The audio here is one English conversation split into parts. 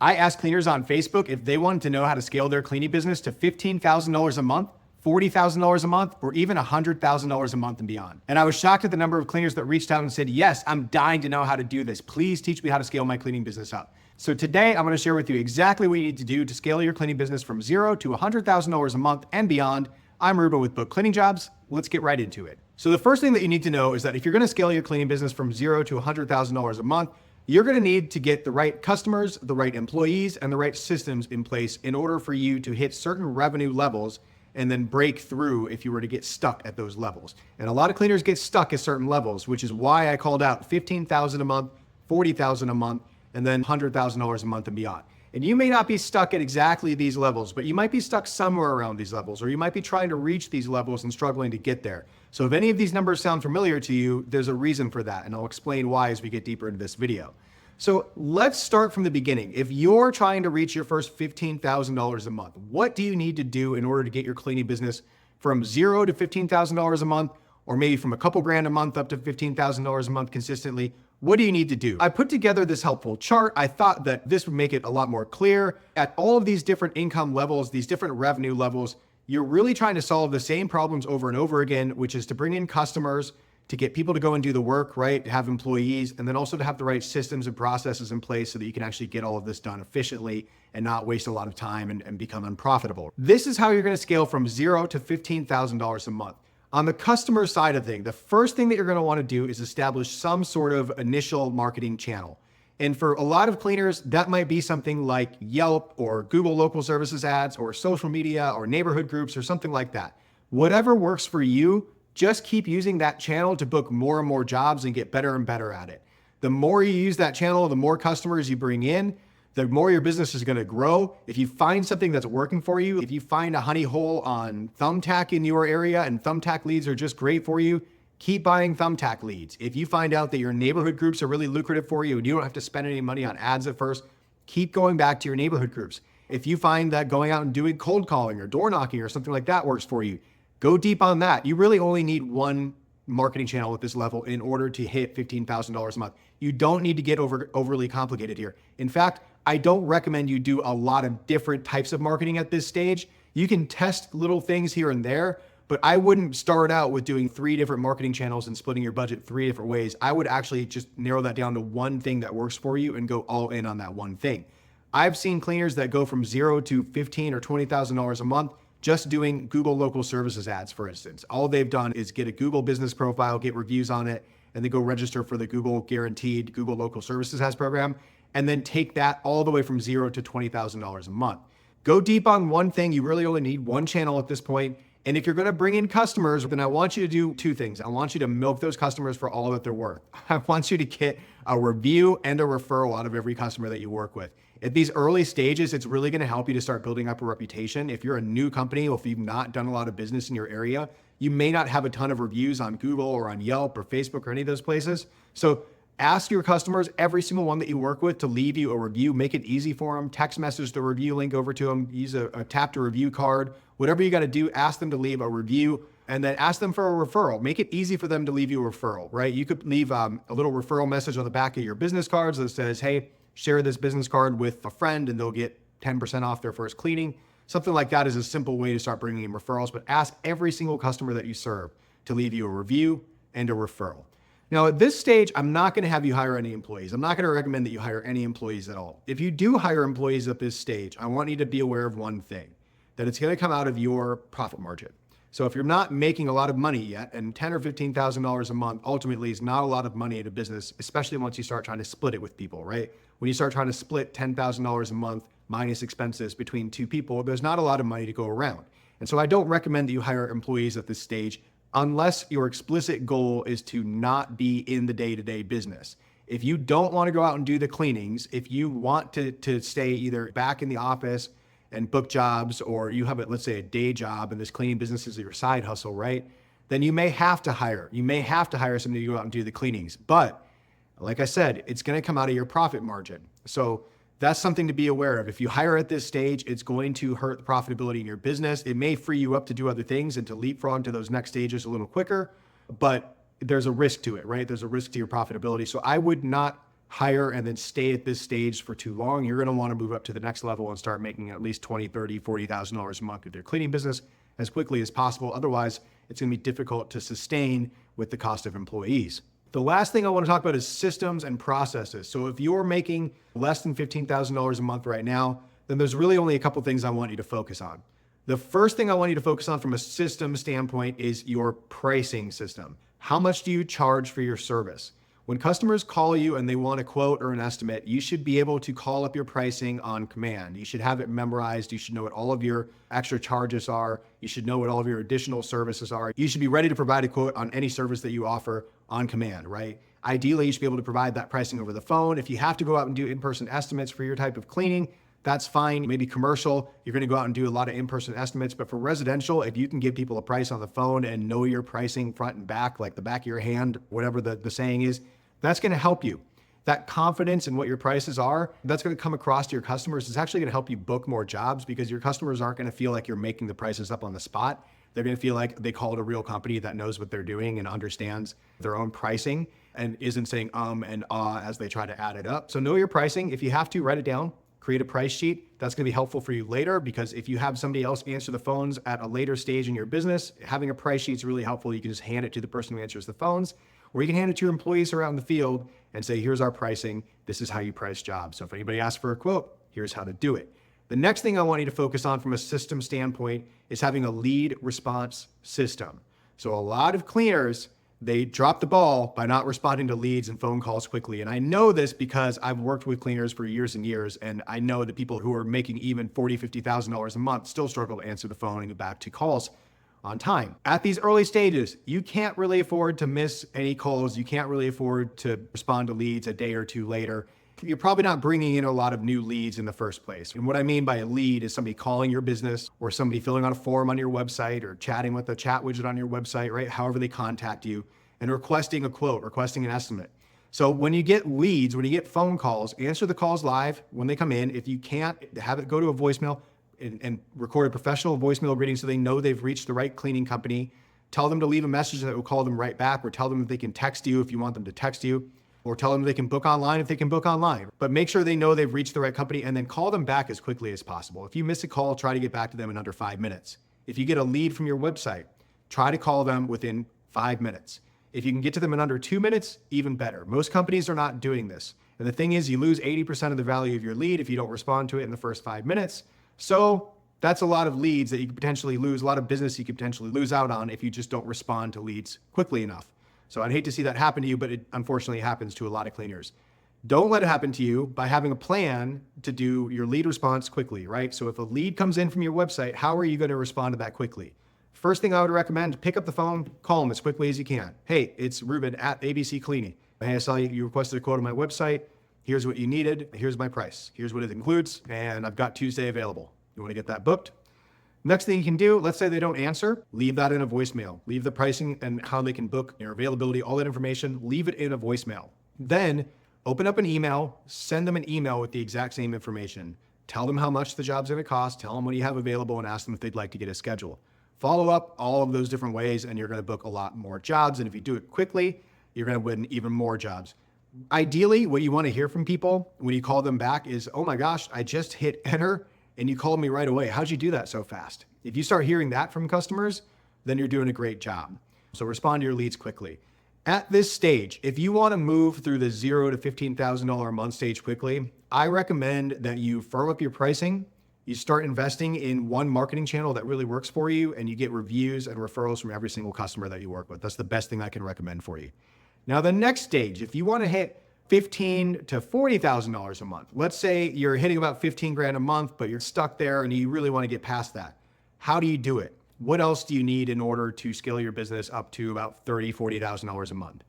I asked cleaners on Facebook if they wanted to know how to scale their cleaning business to $15,000 a month, $40,000 a month, or even $100,000 a month and beyond. And I was shocked at the number of cleaners that reached out and said, yes, I'm dying to know how to do this. Please teach me how to scale my cleaning business up. So today I'm going to share with you exactly what you need to do to scale your cleaning business from $0 to $100,000 a month and beyond. I'm Ruben with BookCleaningJobs. Let's get right into it. So the first thing that you need to know is that if you're going to scale your cleaning business from $0 to $100,000 a month, you're going to need to get the right customers, the right employees, and the right systems in place in order for you to hit certain revenue levels and then break through if you were to get stuck at those levels. And a lot of cleaners get stuck at certain levels, which is why I called out $15,000 a month, $40,000 a month, and then $100,000 a month and beyond. And you may not be stuck at exactly these levels, but you might be stuck somewhere around these levels, or you might be trying to reach these levels and struggling to get there. So if any of these numbers sound familiar to you, there's a reason for that, and I'll explain why as we get deeper into this video. So let's start from the beginning. If you're trying to reach your first $15,000 a month, what do you need to do in order to get your cleaning business from $0 to $15,000 a month, or maybe from a couple grand a month up to $15,000 a month consistently? What do you need to do? I put together this helpful chart. I thought that this would make it a lot more clear. At all of these different income levels, these different revenue levels, you're really trying to solve the same problems over and over again, which is to bring in customers, to get people to go and do the work, right? To have employees, and then also to have the right systems and processes in place so that you can actually get all of this done efficiently and not waste a lot of time and become unprofitable. This is how you're going to scale from $0 to $15,000 a month. On the customer side of things, the first thing that you're going to want to do is establish some sort of initial marketing channel. And for a lot of cleaners, that might be something like Yelp or Google local services ads or social media or neighborhood groups or something like that. Whatever works for you, just keep using that channel to book more and more jobs and get better and better at it. The more you use that channel, the more customers you bring in, the more your business is going to grow. If you find something that's working for you, if you find a honey hole on Thumbtack in your area and Thumbtack leads are just great for you, keep buying Thumbtack leads. If you find out that your neighborhood groups are really lucrative for you and you don't have to spend any money on ads at first, keep going back to your neighborhood groups. If you find that going out and doing cold calling or door knocking or something like that works for you, go deep on that. You really only need one marketing channel at this level in order to hit $15,000 a month. You don't need to get overly complicated here. In fact, I don't recommend you do a lot of different types of marketing at this stage. You can test little things here and there, but I wouldn't start out with doing 3 different marketing channels and splitting your budget 3 different ways. I would actually just narrow that down to one thing that works for you and go all in on that one thing. I've seen cleaners that go from $0 to $15,000 or $20,000 a month just doing Google local services ads, for instance. All they've done is get a Google business profile, get reviews on it, and then go register for the Google guaranteed Google local services ads program, and then take that all the way from $0 to $20,000 a month. Go deep on one thing. You really only need one channel at this point. And if you're going to bring in customers, then I want you to do 2 things. I want you to milk those customers for all that they're worth. I want you to get a review and a referral out of every customer that you work with. At these early stages, it's really going to help you to start building up a reputation. If you're a new company, or if you've not done a lot of business in your area, you may not have a ton of reviews on Google or on Yelp or Facebook or any of those places. So ask your customers, every single one that you work with, to leave you a review. Make it easy for them. Text message the review link over to them. Use a tap to review card. Whatever you got to do, ask them to leave a review, and then ask them for a referral. Make it easy for them to leave you a referral, right? You could leave a little referral message on the back of your business cards that says, hey, share this business card with a friend and they'll get 10% off their first cleaning. Something like that is a simple way to start bringing in referrals, but ask every single customer that you serve to leave you a review and a referral. Now, at this stage, I'm not going to have you hire any employees. I'm not going to recommend that you hire any employees at all. If you do hire employees at this stage, I want you to be aware of one thing, that it's going to come out of your profit margin. So if you're not making a lot of money yet, and $10,000 or $15,000 a month ultimately is not a lot of money in a business, especially once you start trying to split it with people, right? When you start trying to split $10,000 a month minus expenses between 2 people, there's not a lot of money to go around. And so I don't recommend that you hire employees at this stage unless your explicit goal is to not be in the day-to-day business. If you don't want to go out and do the cleanings, if you want to stay either back in the office and book jobs, or you have, let's say, a day job and this cleaning business is your side hustle, right? Then you may have to hire. You may have to hire somebody to go out and do the cleanings. But like I said, it's going to come out of your profit margin. So that's something to be aware of. If you hire at this stage, it's going to hurt the profitability in your business. It may free you up to do other things and to leapfrog to those next stages a little quicker, but there's a risk to it, right? There's a risk to your profitability. So I would not hire and then stay at this stage for too long. You're going to want to move up to the next level and start making at least $20,000, $30,000, $40,000 a month with your cleaning business as quickly as possible. Otherwise, it's going to be difficult to sustain with the cost of employees. The last thing I want to talk about is systems and processes. So if you're making less than $15,000 a month right now, then there's really only a couple things I want you to focus on. The first thing I want you to focus on from a system standpoint is your pricing system. How much do you charge for your service? When customers call you and they want a quote or an estimate, you should be able to call up your pricing on command. You should have it memorized. You should know what all of your extra charges are. You should know what all of your additional services are. You should be ready to provide a quote on any service that you offer on command, right? Ideally, you should be able to provide that pricing over the phone. If you have to go out and do in-person estimates for your type of cleaning, that's fine. Maybe commercial, you're going to go out and do a lot of in-person estimates, but for residential, if you can give people a price on the phone and know your pricing front and back, like the back of your hand, whatever the saying is, that's going to help you. That confidence in what your prices are, that's going to come across to your customers. It's actually going to help you book more jobs because your customers aren't going to feel like you're making the prices up on the spot. They're going to feel like they called a real company that knows what they're doing and understands their own pricing and isn't saying and as they try to add it up. So know your pricing. If you have to, write it down. Create a price sheet. That's going to be helpful for you later because if you have somebody else answer the phones at a later stage in your business, having a price sheet is really helpful. You can just hand it to the person who answers the phones, or you can hand it to your employees around the field and say, here's our pricing. This is how you price jobs. So if anybody asks for a quote, here's how to do it. The next thing I want you to focus on from a system standpoint is having a lead response system. So a lot of cleaners, they drop the ball by not responding to leads and phone calls quickly. And I know this because I've worked with cleaners for years and years, and I know that people who are making even $40,000, $50,000 a month still struggle to answer the phone and get back to calls on time. At these early stages, you can't really afford to miss any calls. You can't really afford to respond to leads a day or two later. You're probably not bringing in a lot of new leads in the first place. And what I mean by a lead is somebody calling your business or somebody filling out a form on your website or chatting with a chat widget on your website, right? However they contact you and requesting a quote, requesting an estimate. So when you get leads, when you get phone calls, answer the calls live when they come in. If you can't, have it go to a voicemail and record a professional voicemail greeting so they know they've reached the right cleaning company. Tell them to leave a message that will call them right back, or tell them that they can text you if you want them to text you, or tell them they can book online if they can book online. But make sure they know they've reached the right company and then call them back as quickly as possible. If you miss a call, try to get back to them in under 5 minutes. If you get a lead from your website, try to call them within 5 minutes. If you can get to them in under 2 minutes, even better. Most companies are not doing this. And the thing is, you lose 80% of the value of your lead if you don't respond to it in the first 5 minutes. So that's a lot of leads that you could potentially lose, a lot of business you could potentially lose out on if you just don't respond to leads quickly enough. So I'd hate to see that happen to you, but it unfortunately happens to a lot of cleaners. Don't let it happen to you by having a plan to do your lead response quickly, right? So if a lead comes in from your website, how are you going to respond to that quickly? First thing I would recommend, pick up the phone, call them as quickly as you can. Hey, it's Ruben at ABC Cleaning. Hey, I saw you requested a quote on my website. Here's what you needed. Here's my price. Here's what it includes. And I've got Tuesday available. You want to get that booked? Next thing you can do, let's say they don't answer, leave that in a voicemail. Leave the pricing and how they can book, your availability, all that information, leave it in a voicemail. Then open up an email, send them an email with the exact same information. Tell them how much the job's going to cost, tell them what you have available, and ask them if they'd like to get a schedule. Follow up all of those different ways, and you're going to book a lot more jobs. And if you do it quickly, you're going to win even more jobs. Ideally, what you want to hear from people when you call them back is, oh my gosh, I just hit enter and you called me right away. How'd you do that so fast? If you start hearing that from customers, then you're doing a great job. So respond to your leads quickly. At this stage, if you want to move through the $0 to $15,000 a month stage quickly, I recommend that you firm up your pricing. You start investing in one marketing channel that really works for you, and you get reviews and referrals from every single customer that you work with. That's the best thing I can recommend for you. Now, the next stage, if you want to hit $15,000 to $40,000 a month, let's say you're hitting about 15 grand a month, but you're stuck there and you really want to get past that. How do you do it? What else do you need in order to scale your business up to about $30,000, $40,000 a month?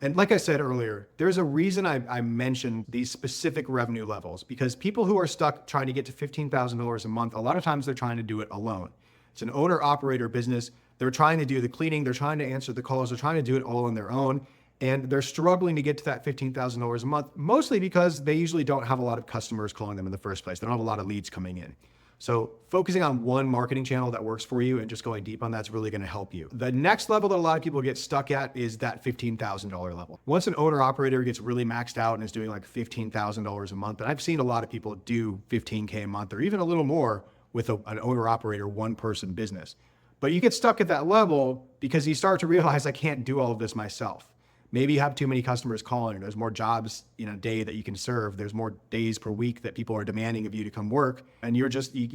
And like I said earlier, there's a reason I mentioned these specific revenue levels, because people who are stuck trying to get to $15,000 a month, a lot of times they're trying to do it alone. It's an owner-operator business. They're trying to do the cleaning. They're trying to answer the calls. They're trying to do it all on their own. And they're struggling to get to that $15,000 a month, mostly because they usually don't have a lot of customers calling them in the first place. They don't have a lot of leads coming in. So focusing on one marketing channel that works for you and just going deep on that's really going to help you. The next level that a lot of people get stuck at is that $15,000 level. Once an owner operator gets really maxed out and is doing like $15,000 a month, and I've seen a lot of people do 15K a month or even a little more with an owner operator, one person business. But you get stuck at that level because you start to realize I can't do all of this myself. Maybe you have too many customers calling. There's more jobs in a day that you can serve. There's more days per week that people are demanding of you to come work, and you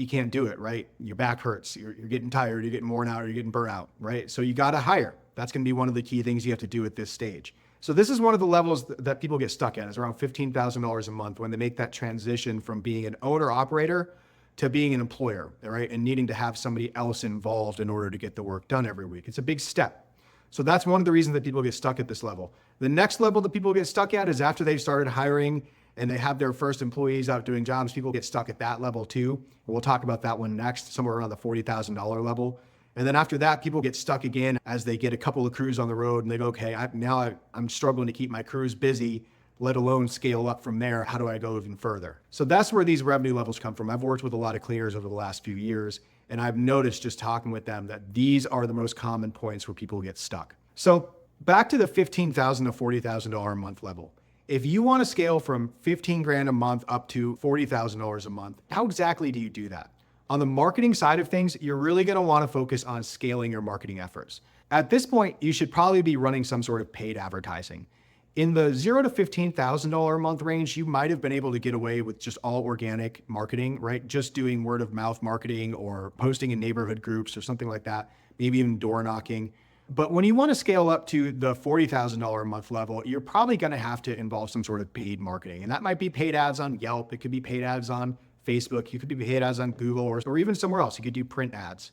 can't do it, right? Your back hurts. You're getting tired. You're getting worn out. Or you're getting burnt out, right? So you got to hire. That's going to be one of the key things you have to do at this stage. So this is one of the levels that people get stuck at. Is around $15,000 a month when they make that transition from being an owner operator to being an employer, right? And needing to have somebody else involved in order to get the work done every week. It's a big step. So that's one of the reasons that people get stuck at this level. The next level that people get stuck at is after they've started hiring and they have their first employees out doing jobs, people get stuck at that level too. We'll talk about that one next, somewhere around the $40,000 level. And then after that, people get stuck again as they get a couple of crews on the road and they go, okay, I'm struggling to keep my crews busy, let alone scale up from there. How do I go even further? So that's where these revenue levels come from. I've worked with a lot of cleaners over the last few years, and I've noticed just talking with them that these are the most common points where people get stuck. So back to the $15,000 to $40,000 a month level. If you want to scale from 15 grand a month up to $40,000 a month, how exactly do you do that? On the marketing side of things, you're really going to want to focus on scaling your marketing efforts. At this point, you should probably be running some sort of paid advertising. In the $0 to $15,000 a month range, you might have been able to get away with just all organic marketing, right? Just doing word of mouth marketing or posting in neighborhood groups or something like that, maybe even door knocking. But when you want to scale up to the $40,000 a month level, you're probably going to have to involve some sort of paid marketing. And that might be paid ads on Yelp. It could be paid ads on Facebook. You could be paid ads on Google or even somewhere else. You could do print ads.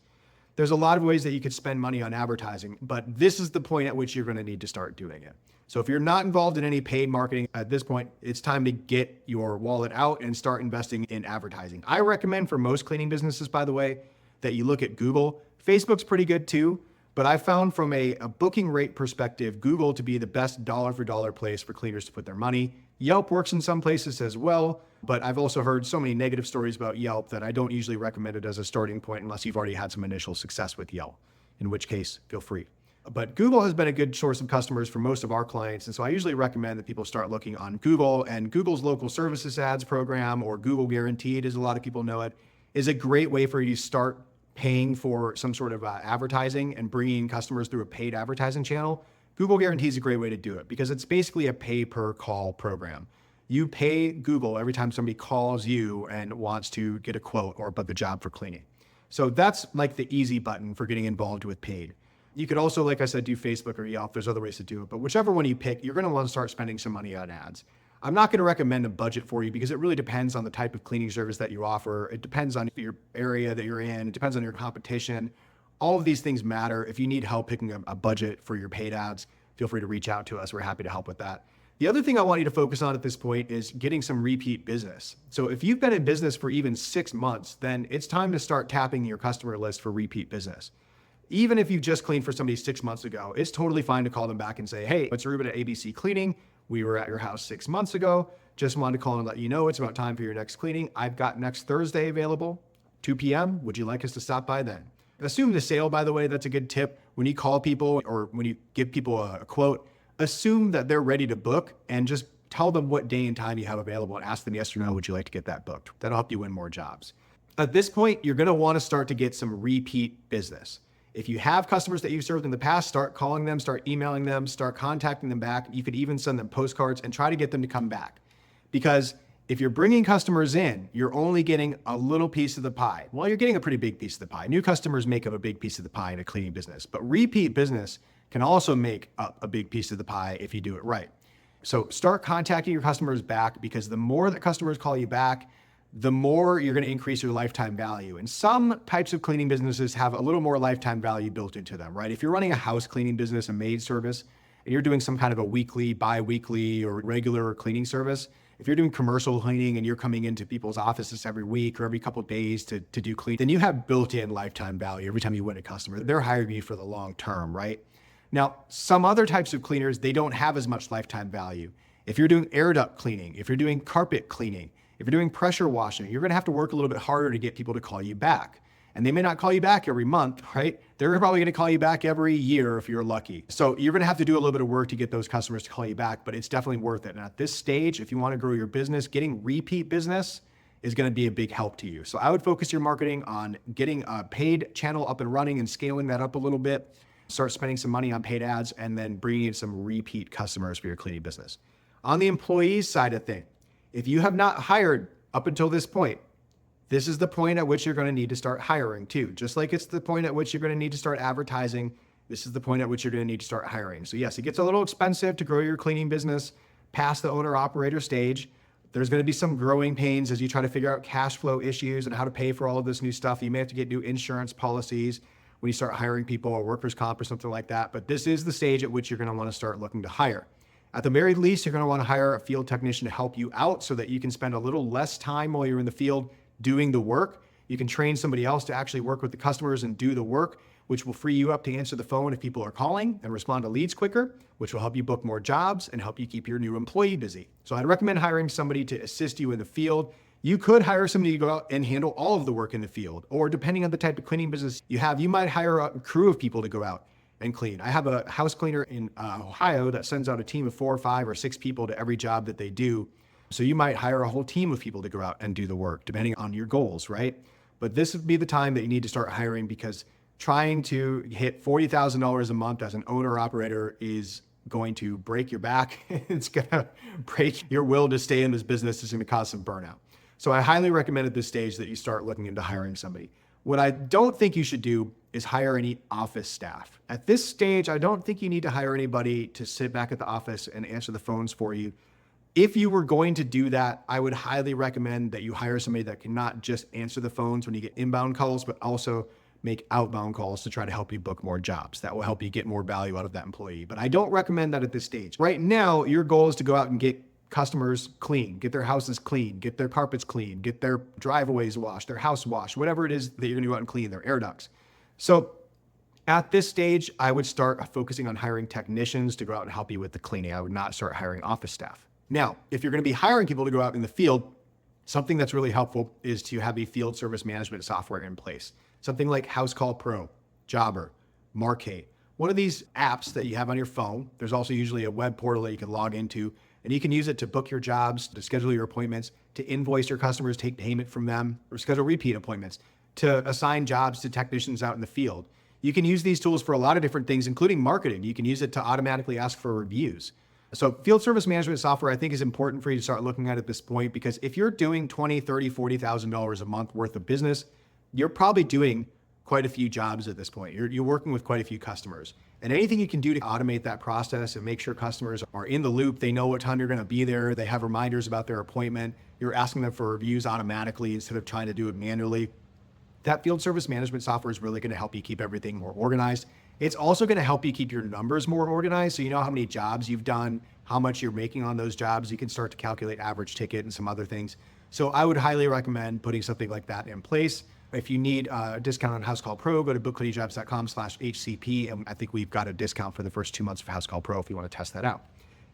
There's a lot of ways that you could spend money on advertising, but this is the point at which you're going to need to start doing it. So if you're not involved in any paid marketing at this point, it's time to get your wallet out and start investing in advertising. I recommend for most cleaning businesses, by the way, that you look at Google. Facebook's pretty good too, but I found from a booking rate perspective, Google to be the best dollar for dollar place for cleaners to put their money. Yelp works in some places as well, but I've also heard so many negative stories about Yelp that I don't usually recommend it as a starting point unless you've already had some initial success with Yelp, in which case, feel free. But Google has been a good source of customers for most of our clients. And so I usually recommend that people start looking on Google, and Google's local services ads program, or Google Guaranteed, as a lot of people know it, is a great way for you to start paying for some sort of advertising and bringing customers through a paid advertising channel. Google Guaranteed is a great way to do it because it's basically a pay per call program. You pay Google every time somebody calls you and wants to get a quote or book a job for cleaning. So that's like the easy button for getting involved with paid. You could also, like I said, do Facebook or Yelp. There's other ways to do it, but whichever one you pick, you're going to want to start spending some money on ads. I'm not going to recommend a budget for you because it really depends on the type of cleaning service that you offer. It depends on your area that you're in. It depends on your competition. All of these things matter. If you need help picking a budget for your paid ads, feel free to reach out to us. We're happy to help with that. The other thing I want you to focus on at this point is getting some repeat business. So if you've been in business for even 6 months, then it's time to start tapping your customer list for repeat business. Even if you just cleaned for somebody 6 months ago, it's totally fine to call them back and say, hey, it's Ruben at ABC Cleaning. We were at your house 6 months ago. Just wanted to call and let you know it's about time for your next cleaning. I've got next Thursday available, 2 p.m. Would you like us to stop by then? Assume the sale, by the way, that's a good tip. When you call people or when you give people a quote, assume that they're ready to book and just tell them what day and time you have available and ask them yes or no, would you like to get that booked? That'll help you win more jobs. At this point, you're gonna wanna start to get some repeat business. If you have customers that you've served in the past, start calling them, start emailing them, start contacting them back. You could even send them postcards and try to get them to come back. Because if you're bringing customers in, you're only getting a little piece of the pie. Well, you're getting a pretty big piece of the pie. New customers make up a big piece of the pie in a cleaning business, but repeat business can also make up a big piece of the pie if you do it right. So start contacting your customers back, because the more that customers call you back, the more you're going to increase your lifetime value. And some types of cleaning businesses have a little more lifetime value built into them, right? If you're running a house cleaning business, a maid service, and you're doing some kind of a weekly, bi-weekly, or regular cleaning service, if you're doing commercial cleaning and you're coming into people's offices every week or every couple of days to do clean, then you have built-in lifetime value every time you win a customer. They're hiring you for the long term, right? Now, some other types of cleaners, they don't have as much lifetime value. If you're doing air duct cleaning, if you're doing carpet cleaning, If you're doing pressure washing, you're going to have to work a little bit harder to get people to call you back. And they may not call you back every month, right? They're probably going to call you back every year if you're lucky. So you're going to have to do a little bit of work to get those customers to call you back, but it's definitely worth it. And at this stage, if you want to grow your business, getting repeat business is going to be a big help to you. So I would focus your marketing on getting a paid channel up and running and scaling that up a little bit. Start spending some money on paid ads and then bringing in some repeat customers for your cleaning business. On the employees side of things, if you have not hired up until this point, this is the point at which you're going to need to start hiring too. Just like it's the point at which you're going to need to start advertising, this is the point at which you're going to need to start hiring. So yes, it gets a little expensive to grow your cleaning business past the owner-operator stage. There's going to be some growing pains as you try to figure out cash flow issues and how to pay for all of this new stuff. You may have to get new insurance policies when you start hiring people or workers' comp or something like that. But this is the stage at which you're going to want to start looking to hire. At the very least, you're going to want to hire a field technician to help you out so that you can spend a little less time while you're in the field doing the work. You can train somebody else to actually work with the customers and do the work, which will free you up to answer the phone if people are calling and respond to leads quicker, which will help you book more jobs and help you keep your new employee busy. So I'd recommend hiring somebody to assist you in the field. You could hire somebody to go out and handle all of the work in the field, or depending on the type of cleaning business you have, you might hire a crew of people to go out and clean. I have a house cleaner in Ohio that sends out a team of 4 or 5 or 6 people to every job that they do. So you might hire a whole team of people to go out and do the work, depending on your goals, right? But this would be the time that you need to start hiring, because trying to hit $40,000 a month as an owner-operator is going to break your back. It's going to break your will to stay in this business. It's going to cause some burnout. So I highly recommend at this stage that you start looking into hiring somebody. What I don't think you should do is hire any office staff. At this stage, I don't think you need to hire anybody to sit back at the office and answer the phones for you. If you were going to do that, I would highly recommend that you hire somebody that can not just answer the phones when you get inbound calls, but also make outbound calls to try to help you book more jobs. That will help you get more value out of that employee. But I don't recommend that at this stage. Right now, your goal is to go out and get customers clean, get their houses clean, get their carpets clean, get their driveways washed, their house washed, whatever it is that you're gonna go out and clean, their air ducts. So at this stage, I would start focusing on hiring technicians to go out and help you with the cleaning. I would not start hiring office staff. Now, if you're gonna be hiring people to go out in the field, something that's really helpful is to have a field service management software in place. Something like House Call Pro, Jobber, Markate. One of these apps that you have on your phone. There's also usually a web portal that you can log into, and you can use it to book your jobs, to schedule your appointments, to invoice your customers, take payment from them, or schedule repeat appointments, to assign jobs to technicians out in the field. You can use these tools for a lot of different things, including marketing. You can use it to automatically ask for reviews. So field service management software, I think, is important for you to start looking at this point, because if you're doing $20,000, $30,000, $40,000 a month worth of business, you're probably doing quite a few jobs at this point. You're working with quite a few customers. And anything you can do to automate that process and make sure customers are in the loop, they know what time you're going to be there, they have reminders about their appointment, you're asking them for reviews automatically instead of trying to do it manually. That field service management software is really going to help you keep everything more organized. It's also going to help you keep your numbers more organized. So you know how many jobs you've done, how much you're making on those jobs. You can start to calculate average ticket and some other things. So I would highly recommend putting something like that in place. If you need a discount on House Call Pro, go to BookCleaningJobs.com/HCP. And I think we've got a discount for the first 2 months of House Call Pro if you want to test that out.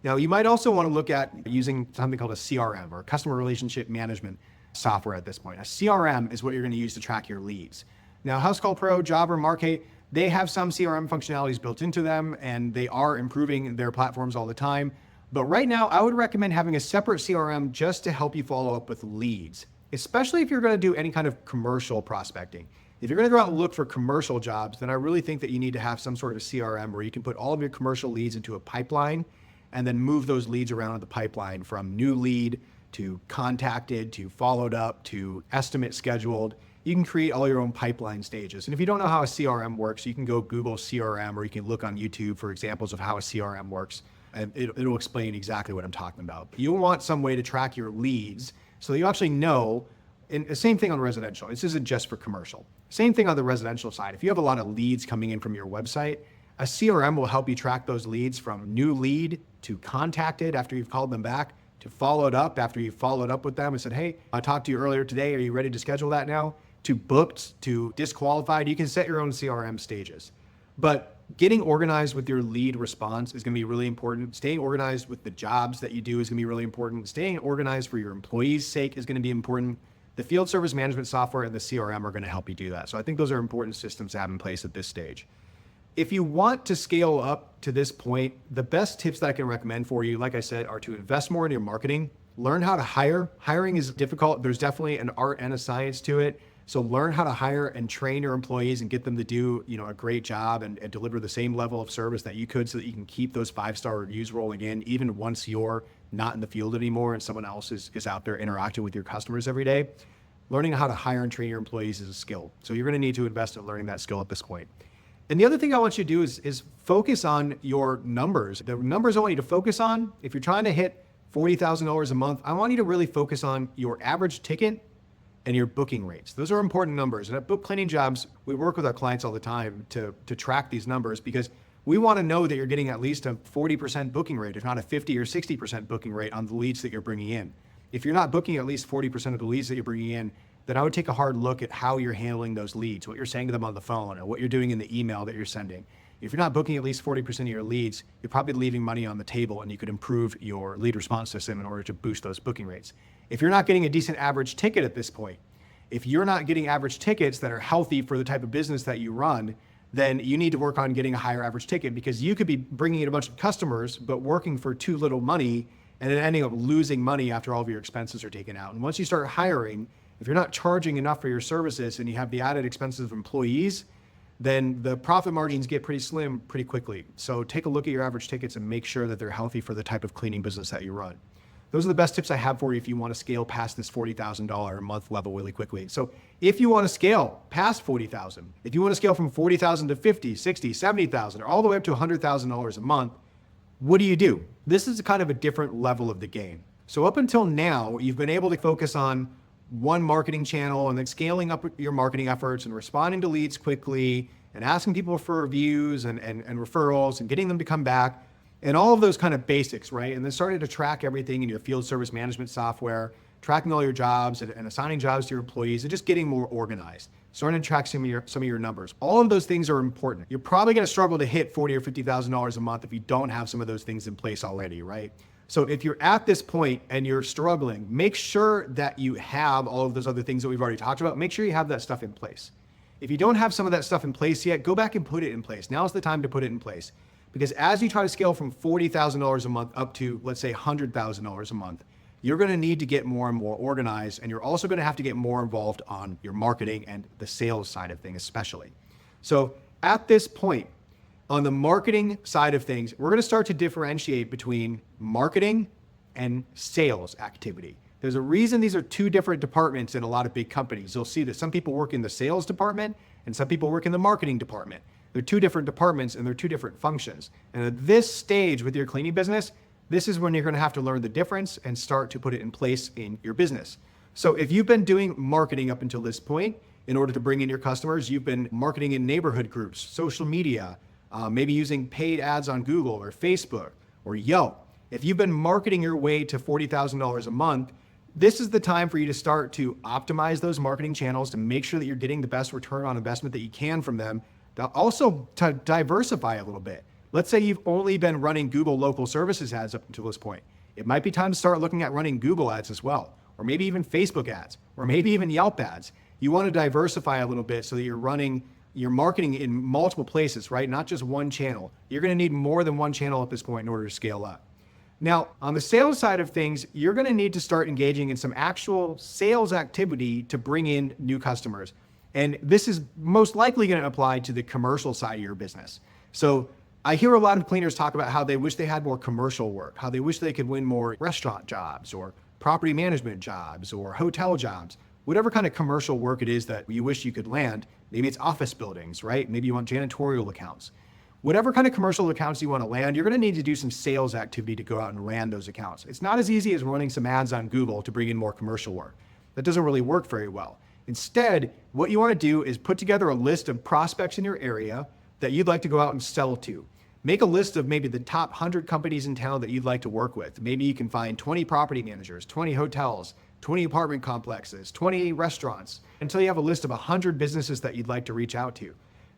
Now, you might also want to look at using something called a CRM, or customer relationship management software at this point. A CRM is what you're going to use to track your leads. Now, House Call Pro, Jobber, Markate, they have some CRM functionalities built into them, and they are improving their platforms all the time. But right now, I would recommend having a separate CRM just to help you follow up with leads, especially if you're going to do any kind of commercial prospecting. If you're going to go out and look for commercial jobs, then I really think that you need to have some sort of CRM where you can put all of your commercial leads into a pipeline and then move those leads around in the pipeline from new lead to contacted to followed up to estimate scheduled. You can create all your own pipeline stages. And if you don't know how a CRM works, you can go Google CRM, or you can look on YouTube for examples of how a CRM works. And it'll explain exactly what I'm talking about. You'll want some way to track your leads so that you actually know. And the same thing on residential. This isn't just for commercial. Same thing on the residential side. If you have a lot of leads coming in from your website, a CRM will help you track those leads from new lead to contacted after you've called them back, to followed up after you've followed up with them and said, hey, I talked to you earlier today. Are you ready to schedule that now? To booked, to disqualified. You can set your own CRM stages. But getting organized with your lead response is going to be really important. Staying organized with the jobs that you do is going to be really important. Staying organized for your employees' sake is going to be important. The field service management software and the CRM are going to help you do that. So I think those are important systems to have in place at this stage. If you want to scale up to this point, the best tips that I can recommend for you, like I said, are to invest more in your marketing. Learn how to hire. Hiring is difficult. There's definitely an art and a science to it. So learn how to hire and train your employees and get them to do, a great job and deliver the same level of service that you could, so that you can keep those 5-star reviews rolling in, even once you're not in the field anymore and someone else is out there interacting with your customers every day. Learning how to hire and train your employees is a skill. So you're going to need to invest in learning that skill at this point. And the other thing I want you to do is focus on your numbers. The numbers I want you to focus on, if you're trying to hit $40,000 a month, I want you to really focus on your average ticket and your booking rates. Those are important numbers. And at BookCleaningJobs, we work with our clients all the time to track these numbers, because we want to know that you're getting at least a 40% booking rate, if not a 50 or 60% booking rate on the leads that you're bringing in. If you're not booking at least 40% of the leads that you're bringing in, then I would take a hard look at how you're handling those leads, what you're saying to them on the phone, or what you're doing in the email that you're sending. If you're not booking at least 40% of your leads, you're probably leaving money on the table, and you could improve your lead response system in order to boost those booking rates. If you're not getting a decent average ticket at this point, if you're not getting average tickets that are healthy for the type of business that you run, then you need to work on getting a higher average ticket, because you could be bringing in a bunch of customers, but working for too little money, and then ending up losing money after all of your expenses are taken out. And once you start hiring, if you're not charging enough for your services and you have the added expenses of employees, then the profit margins get pretty slim pretty quickly. So take a look at your average tickets and make sure that they're healthy for the type of cleaning business that you run. Those are the best tips I have for you if you want to scale past this $40,000 a month level really quickly. So if you want to scale past $40,000, if you want to scale from $40,000 to $50,000, $60,000, $70,000, or all the way up to $100,000 a month, what do? This is kind of a different level of the game. So up until now, you've been able to focus on one marketing channel and then scaling up your marketing efforts and responding to leads quickly and asking people for reviews and referrals and getting them to come back and all of those kind of basics, right? And then starting to track everything in your field service management software, tracking all your jobs and assigning jobs to your employees, and just getting more organized, starting to track some of your numbers. All of those things are important. You're probably going to struggle to hit $40,000 or $50,000 a month if you don't have some of those things in place already, right? So if you're at this point and you're struggling, make sure that you have all of those other things that we've already talked about. Make sure you have that stuff in place. If you don't have some of that stuff in place yet, go back and put it in place. Now's the time to put it in place. Because as you try to scale from $40,000 a month up to, let's say, $100,000 a month, you're going to need to get more and more organized. And you're also going to have to get more involved on your marketing and the sales side of things, especially. So at this point, on the marketing side of things, we're going to start to differentiate between marketing and sales activity. There's a reason these are two different departments in a lot of big companies. You'll see that some people work in the sales department and some people work in the marketing department. They're two different departments and they're two different functions. And at this stage with your cleaning business, this is when you're going to have to learn the difference and start to put it in place in your business. So if you've been doing marketing up until this point, in order to bring in your customers, you've been marketing in neighborhood groups, social media, maybe using paid ads on Google or Facebook or Yelp. If you've been marketing your way to $40,000 a month, this is the time for you to start to optimize those marketing channels to make sure that you're getting the best return on investment that you can from them. Also to diversify a little bit. Let's say you've only been running Google local services ads up until this point. It might be time to start looking at running Google ads as well, or maybe even Facebook ads, or maybe even Yelp ads. You want to diversify a little bit so that you're running your marketing in multiple places, right? Not just one channel. You're going to need more than one channel at this point in order to scale up. Now, on the sales side of things, you're going to need to start engaging in some actual sales activity to bring in new customers. And this is most likely going to apply to the commercial side of your business. So I hear a lot of cleaners talk about how they wish they had more commercial work, how they wish they could win more restaurant jobs or property management jobs or hotel jobs, whatever kind of commercial work it is that you wish you could land. Maybe it's office buildings, right? Maybe you want janitorial accounts. Whatever kind of commercial accounts you want to land, you're going to need to do some sales activity to go out and land those accounts. It's not as easy as running some ads on Google to bring in more commercial work. That doesn't really work very well. Instead, what you want to do is put together a list of prospects in your area that you'd like to go out and sell to. Make a list of maybe the top 100 companies in town that you'd like to work with. Maybe you can find 20 property managers, 20 hotels, 20 apartment complexes, 20 restaurants, until you have a list of 100 businesses that you'd like to reach out to.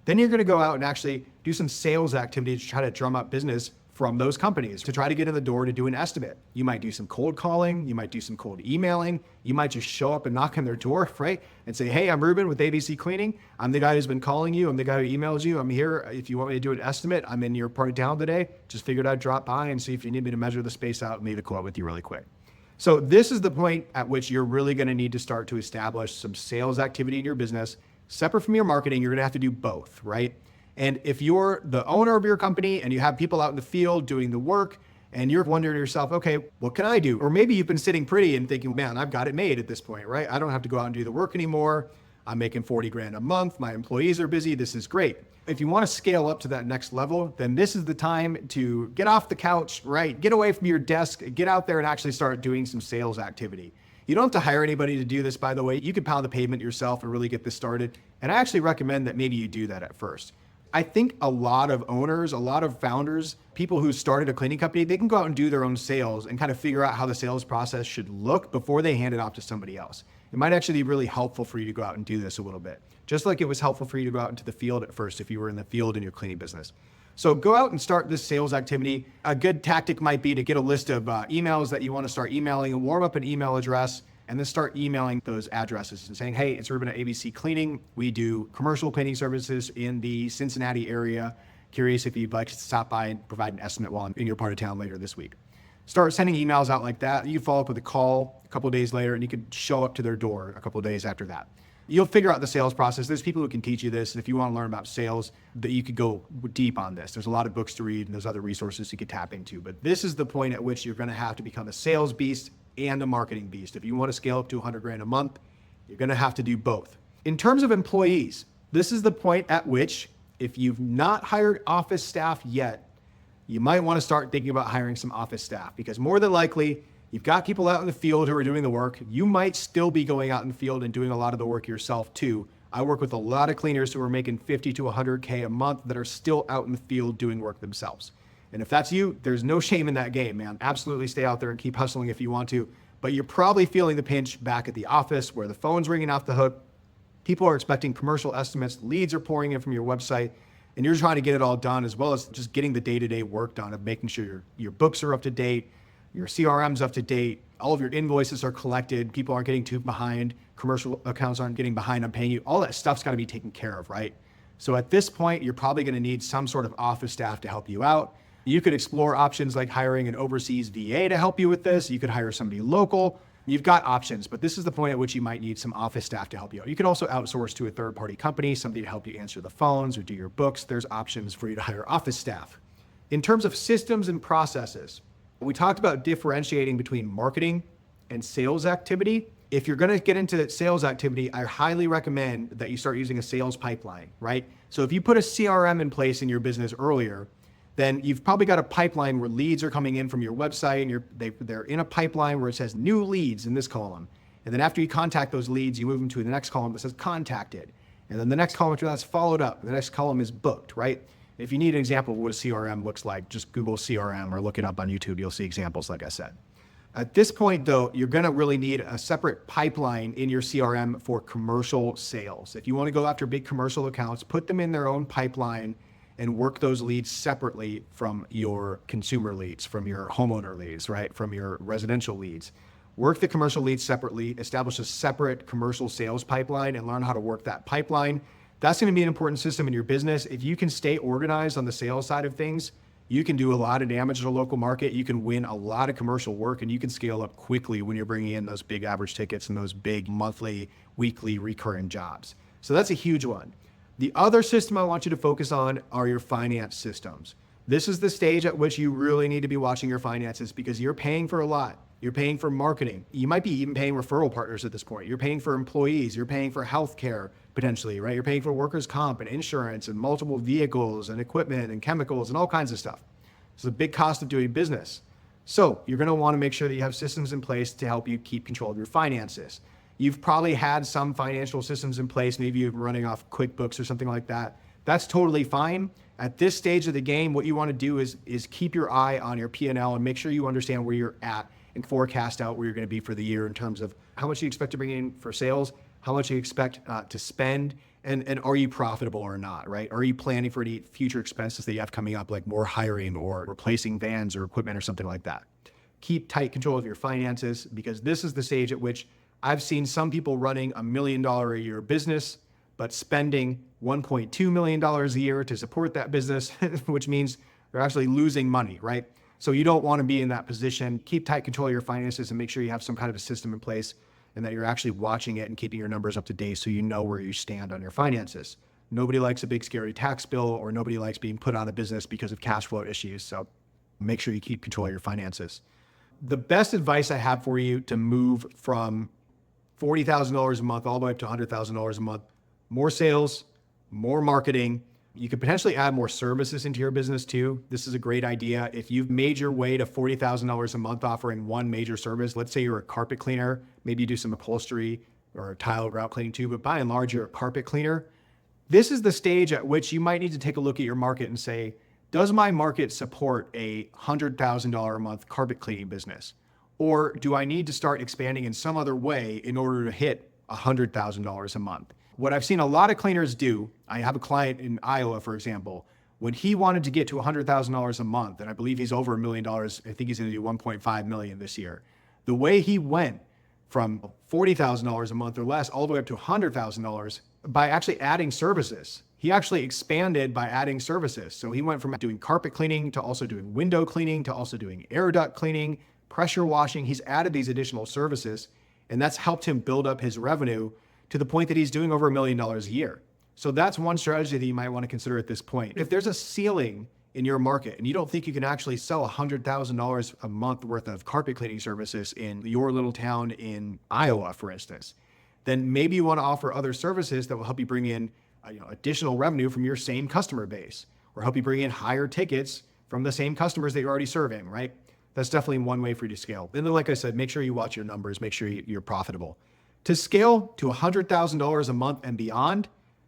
Then you're going to go out and actually do some sales activity to try to drum up business from those companies to try to get in the door to do an estimate. You might do some cold calling, you might do some cold emailing, you might just show up and knock on their door, right? And say, hey, I'm Ruben with ABC Cleaning. I'm the guy who's been calling you. I'm the guy who emails you. I'm here. If you want me to do an estimate, I'm in your part of town today. Just figured I'd drop by and see if you need me to measure the space out and leave a quote with you really quick. So this is the point at which you're really going to need to start to establish some sales activity in your business. Separate from your marketing, you're going to have to do both, right? And if you're the owner of your company and you have people out in the field doing the work and you're wondering to yourself, okay, what can I do? Or maybe you've been sitting pretty and thinking, man, I've got it made at this point, right? I don't have to go out and do the work anymore. I'm making 40 grand a month. My employees are busy. This is great. If you want to scale up to that next level, then this is the time to get off the couch, right? Get away from your desk, get out there and actually start doing some sales activity. You don't have to hire anybody to do this, by the way. You can pound the pavement yourself and really get this started. And I actually recommend that maybe you do that at first. I think a lot of owners, a lot of founders, people who started a cleaning company, they can go out and do their own sales and kind of figure out how the sales process should look before they hand it off to somebody else. It might actually be really helpful for you to go out and do this a little bit, just like it was helpful for you to go out into the field at first if you were in the field in your cleaning business. So go out and start this sales activity. A good tactic might be to get a list of emails that you want to start emailing and warm up an email address and then start emailing those addresses and saying, hey, it's Ruben at ABC Cleaning. We do commercial cleaning services in the Cincinnati area. Curious if you'd like to stop by and provide an estimate while I'm in your part of town later this week. Start sending emails out like that. You follow up with a call a couple of days later and you could show up to their door a couple of days after that. You'll figure out the sales process. There's people who can teach you this. And if you want to learn about sales, that you could go deep on this. There's a lot of books to read and there's other resources you could tap into. But this is the point at which you're going to have to become a sales beast and a marketing beast. If you want to scale up to 100 grand a month, you're going to have to do both. In terms of employees, this is the point at which if you've not hired office staff yet, you might want to start thinking about hiring some office staff because more than likely, you've got people out in the field who are doing the work. You might still be going out in the field and doing a lot of the work yourself too. I work with a lot of cleaners who are making 50 to 100K a month that are still out in the field doing work themselves. And if that's you, there's no shame in that game, man. Absolutely stay out there and keep hustling if you want to. But you're probably feeling the pinch back at the office where the phone's ringing off the hook. People are expecting commercial estimates. Leads are pouring in from your website. And you're trying to get it all done as well as just getting the day-to-day work done of making sure your books are up to date, your CRM's up to date, all of your invoices are collected, people aren't getting too behind, commercial accounts aren't getting behind on paying you. All that stuff's got to be taken care of, right? So at this point, you're probably going to need some sort of office staff to help you out. You could explore options like hiring an overseas VA to help you with this. You could hire somebody local. You've got options, but this is the point at which you might need some office staff to help you out. You could also outsource to a third-party company, somebody to help you answer the phones or do your books. There's options for you to hire office staff. In terms of systems and processes, we talked about differentiating between marketing and sales activity. If you're going to get into sales activity, I highly recommend that you start using a sales pipeline, right? So if you put a CRM in place in your business earlier, then you've probably got a pipeline where leads are coming in from your website and they're in a pipeline where it says new leads in this column. And then after you contact those leads, you move them to the next column that says contacted. And then the next column after that's followed up. The next column is booked, right? If you need an example of what a CRM looks like, just Google CRM or look it up on YouTube. You'll see examples, like I said. At this point, though, you're going to really need a separate pipeline in your CRM for commercial sales. If you want to go after big commercial accounts, put them in their own pipeline and work those leads separately from your consumer leads, from your homeowner leads, right? From your residential leads. Work the commercial leads separately, establish a separate commercial sales pipeline and learn how to work that pipeline. That's going to be an important system in your business. If you can stay organized on the sales side of things, you can do a lot of damage to a local market. You can win a lot of commercial work and you can scale up quickly when you're bringing in those big average tickets and those big monthly, weekly, recurring jobs. So that's a huge one. The other system I want you to focus on are your finance systems. This is the stage at which you really need to be watching your finances because you're paying for a lot. You're paying for marketing. You might be even paying referral partners at this point. You're paying for employees. You're paying for healthcare potentially, right? You're paying for workers' comp and insurance and multiple vehicles and equipment and chemicals and all kinds of stuff. It's a big cost of doing business. So you're going to want to make sure that you have systems in place to help you keep control of your finances. You've probably had some financial systems in place. Maybe you're running off QuickBooks or something like that. That's totally fine. At this stage of the game, what you want to do is keep your eye on your P&L and make sure you understand where you're at and forecast out where you're going to be for the year in terms of how much you expect to bring in for sales, how much you expect to spend, And are you profitable or not, right? Are you planning for any future expenses that you have coming up, like more hiring or replacing vans or equipment or something like that? Keep tight control of your finances, because this is the stage at which I've seen some people running $1 million a year business, but spending $1.2 million a year to support that business, which means they're actually losing money, right? So you don't want to be in that position. Keep tight control of your finances and make sure you have some kind of a system in place and that you're actually watching it and keeping your numbers up to date so you know where you stand on your finances. Nobody likes a big scary tax bill, or nobody likes being put out of business because of cash flow issues. So make sure you keep control of your finances. The best advice I have for you to move from $40,000 a month all the way up to $100,000 a month: more sales, more marketing. You could potentially add more services into your business too. This is a great idea. If you've made your way to $40,000 a month offering one major service, let's say you're a carpet cleaner, maybe you do some upholstery or tile grout cleaning too, but by and large, you're a carpet cleaner. This is the stage at which you might need to take a look at your market and say, does my market support a $100,000 a month carpet cleaning business? Or do I need to start expanding in some other way in order to hit $100,000 a month? What I've seen a lot of cleaners do, I have a client in Iowa, for example, when he wanted to get to $100,000 a month, and I believe he's over $1 million, I think he's going to do 1.5 million this year. The way he went from $40,000 a month or less all the way up to $100,000 by actually adding services. He actually expanded by adding services. So he went from doing carpet cleaning to also doing window cleaning to also doing air duct cleaning, pressure washing. He's added these additional services, and that's helped him build up his revenue to the point that he's doing over $1 million a year. So that's one strategy that you might want to consider at this point. If there's a ceiling in your market and you don't think you can actually sell $100,000 a month worth of carpet cleaning services in your little town in Iowa, for instance, then maybe you want to offer other services that will help you bring in additional revenue from your same customer base, or help you bring in higher tickets from the same customers that you're already serving, right? That's definitely one way for you to scale. And then, like I said, make sure you watch your numbers, make sure you're profitable. To scale to $100,000 a month and beyond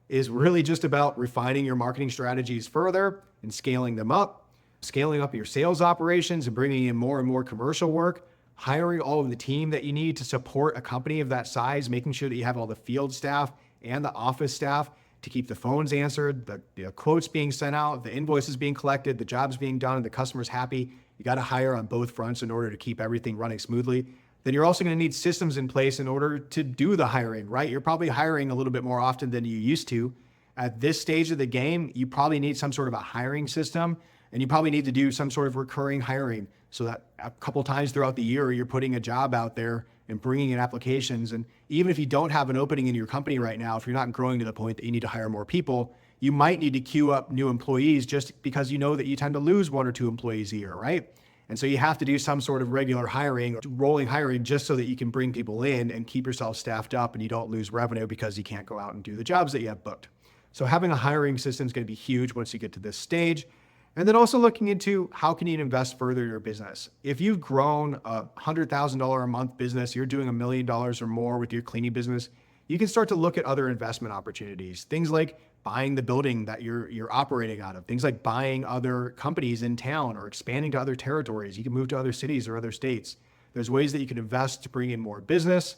is really just about refining your marketing strategies further and scaling them up, scaling up your sales operations and bringing in more and more commercial work, hiring all of the team that you need to support a company of that size, making sure that you have all the field staff and the office staff to keep the phones answered, the quotes being sent out, the invoices being collected, the jobs being done, and the customers happy. You got to hire on both fronts in order to keep everything running smoothly. Then you're also going to need systems in place in order to do the hiring, right? You're probably hiring a little bit more often than you used to. At this stage of the game, you probably need some sort of a hiring system, and you probably need to do some sort of recurring hiring so that a couple times throughout the year, you're putting a job out there and bringing in applications. And even if you don't have an opening in your company right now, if you're not growing to the point that you need to hire more people, you might need to queue up new employees just because you know that you tend to lose 1 or 2 employees a year, right? And so you have to do some sort of regular hiring or rolling hiring just so that you can bring people in and keep yourself staffed up and you don't lose revenue because you can't go out and do the jobs that you have booked. So having a hiring system is going to be huge once you get to this stage. And then also looking into how can you invest further in your business. If you've grown a $100,000 a month business, you're doing $1 million or more with your cleaning business, you can start to look at other investment opportunities. Things like buying the building that you're operating out of, things like buying other companies in town or expanding to other territories. You can move to other cities or other states. There's ways that you can invest to bring in more business.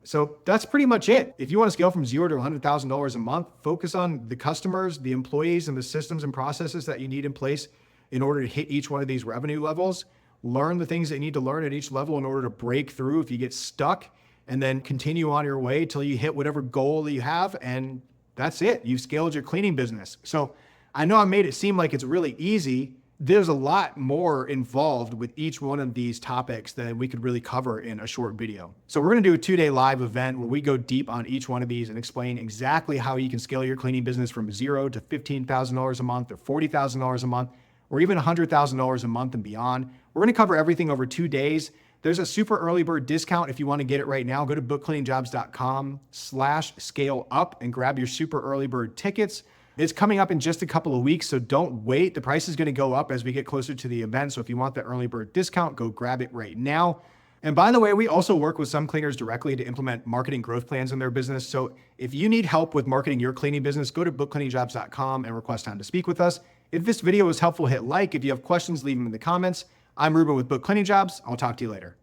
So that's pretty much it. If you want to scale from $0 to $100,000 a month, focus on the customers, the employees, and the systems and processes that you need in place in order to hit each one of these revenue levels. Learn the things that you need to learn at each level in order to break through if you get stuck, and then continue on your way till you hit whatever goal that you have. And that's it. You've scaled your cleaning business. So I know I made it seem like it's really easy. There's a lot more involved with each one of these topics that we could really cover in a short video. So we're going to do a 2-day live event where we go deep on each one of these and explain exactly how you can scale your cleaning business from $0 to $15,000 a month or $40,000 a month, or even $100,000 a month and beyond. We're going to cover everything over 2 days. There's a super early bird discount. If you want to get it right now, go to bookcleaningjobs.com/scale up and grab your super early bird tickets. It's coming up in just a couple of weeks, so don't wait. The price is going to go up as we get closer to the event. So if you want the early bird discount, go grab it right now. And by the way, we also work with some cleaners directly to implement marketing growth plans in their business. So if you need help with marketing your cleaning business, go to bookcleaningjobs.com and request time to speak with us. If this video was helpful, hit like. If you have questions, leave them in the comments. I'm Ruben with Book Cleaning Jobs. I'll talk to you later.